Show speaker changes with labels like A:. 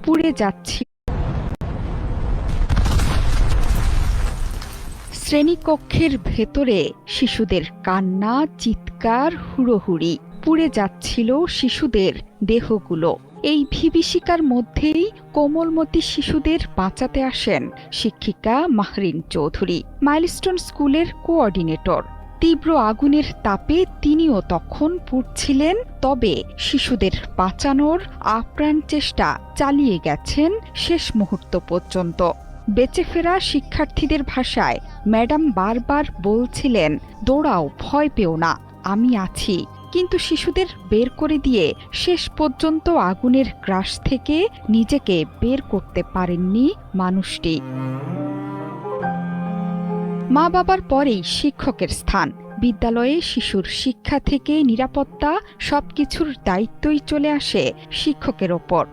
A: পুড়ে যাচ্ছিল। শ্রেণীকক্ষের ভেতরে শিশুদের কান্না, চিৎকার, হুড়োহুড়ি। পুড়ে যাচ্ছিল শিশুদের দেহগুলো। এই বিভীষিকার মধ্যেই কোমলমতি শিশুদের বাঁচাতে আসেন শিক্ষিকা মাহরিন চৌধুরী, মাইলস্টোন স্কুলের কোঅর্ডিনেটর। তীব্র আগুনের তাপে তিনিও তখন পুড়ছিলেন, তবে শিশুদের বাঁচানোর আপ্রাণ চেষ্টা চালিয়ে গেছেন শেষ মুহূর্ত পর্যন্ত। বেঁচে ফেরা শিক্ষার্থীদের ভাষায় ম্যাডাম বারবার বলছিলেন, দৌড়াও, ভয় পেও না, আমি আছি। কিন্তু শিশুদের বের করে দিয়ে শেষ পর্যন্ত আগুনের গ্রাস থেকে নিজেকে বের করতে পারেননি মানুষটি। মা বাবার পরেই শিক্ষকের স্থান। বিদ্যালয়ে শিশুর শিক্ষা থেকে নিরাপত্তা সবকিছুর দায়িত্বই চলে আসে শিক্ষকের ওপর।